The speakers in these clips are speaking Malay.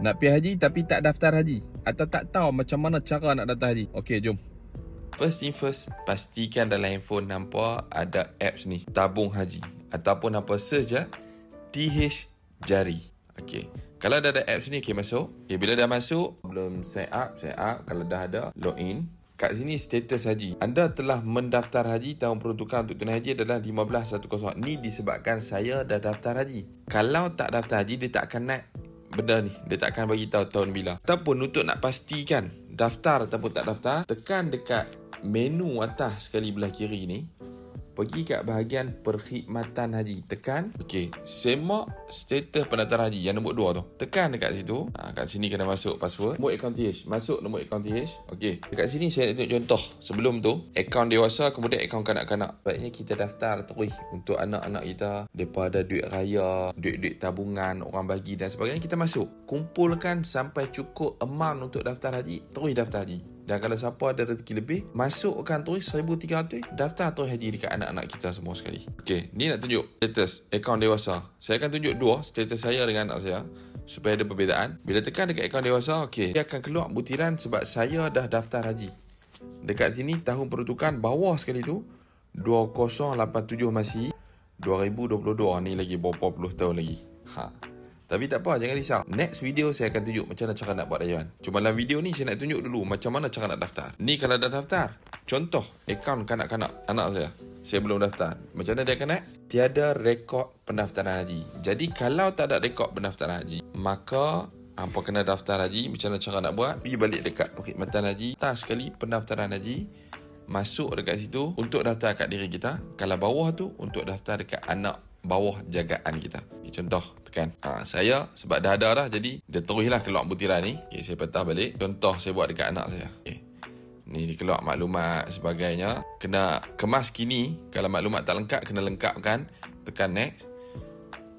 Nak pergi haji tapi tak daftar haji, atau tak tahu macam mana cara nak daftar haji? Okey, jom. First thing first, pastikan dalam handphone nampak ada apps ni, tabung haji. Ataupun apa search je, TH Jari. Okey. Kalau dah ada apps ni, okey, masuk. Okay, bila dah masuk, belum sign up. Kalau dah ada, login. Kat sini status haji. Anda telah mendaftar haji, tahun peruntukan untuk tunai haji adalah 1510. Ni disebabkan saya dah daftar haji. Kalau tak daftar haji, dia tak akan naik benda ni. Dia tak akan bagi tahu tahun bila. Ataupun untuk nak pastikan daftar ataupun tak daftar, tekan dekat menu atas sekali belah kiri ni. Pergi kat bahagian perkhidmatan haji. Tekan. Okey. Semak status pendaftaran haji. Yang nombor 2 tu. Tekan dekat situ. Kat sini kena masuk password. Nombor akaun TH. Masuk nombor akaun TH. Okey. Dekat sini saya nak tunjuk contoh. Sebelum tu, akaun dewasa, kemudian akaun kanak-kanak. Baiknya kita daftar terus untuk anak-anak kita. Mereka ada duit raya, duit-duit tabungan, orang bagi dan sebagainya. Kita masuk. Kumpulkan sampai cukup amount untuk daftar haji. Terus daftar haji. Dan kalau siapa ada rezeki lebih, masukkan terus 1,300, daftar terus haji dekat anak-anak kita semua sekali. Okey, ni nak tunjuk status akaun dewasa. Saya akan tunjuk dua, status saya dengan anak saya, supaya ada perbezaan. Bila tekan dekat akaun dewasa, okey, dia akan keluar butiran sebab saya dah daftar haji. Dekat sini tahun peruntukan bawah sekali tu 2087 masih 2022, ni lagi berapa puluh tahun lagi. Tapi tak apa, jangan risau. Next video saya akan tunjuk macam mana cara nak buat rayuan. Cuma dalam video ni saya nak tunjuk dulu macam mana cara nak daftar. Ni kalau dah daftar. Contoh, akaun kanak-kanak anak saya. Saya belum daftar. Macam mana dia akan naik? Tiada rekod pendaftaran haji. Jadi kalau tak ada rekod pendaftaran haji, maka hampa kena daftar haji. Macam mana cara nak buat? Pergi balik dekat perkhidmatan haji. Tas sekali pendaftaran haji. Masuk dekat situ untuk daftar kat diri kita. Kalau bawah tu untuk daftar dekat anak bawah jagaan kita. Contoh, tekan. Saya sebab dah ada dah, jadi dia teruslah keluar butiran ni. Okay, saya patah balik. Contoh saya buat dekat anak saya. Okay. Ni dia keluar maklumat sebagainya. Kena kemas kini. Kalau maklumat tak lengkap, kena lengkapkan. Tekan next.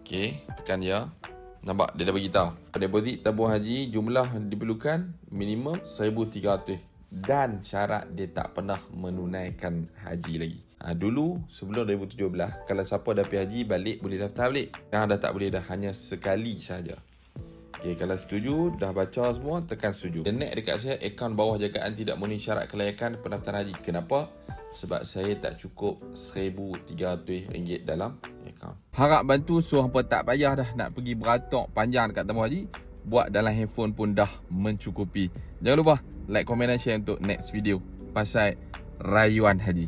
Okay, tekan ya. Nampak dia dah bagi tahu. Deposit tabung haji jumlah diperlukan minimum 1,300. Dan syarat dia tak pernah menunaikan haji lagi. Dulu sebelum 2017, kalau siapa dah pergi haji balik boleh daftar balik. Sekarang dah tak boleh dah, hanya sekali saja. Okay, kalau setuju, dah baca semua, tekan setuju. Dan next dekat saya, akaun bawah jagaan tidak memenuhi syarat kelayakan pendaftaran haji. Kenapa? Sebab saya tak cukup RM1,300 dalam akaun. Harap bantu, so hampa tak payah dah nak pergi beratok panjang dekat tabung haji. Buat dalam handphone pun dah mencukupi. Jangan lupa like, komen dan share untuk next video pasal rayuan haji.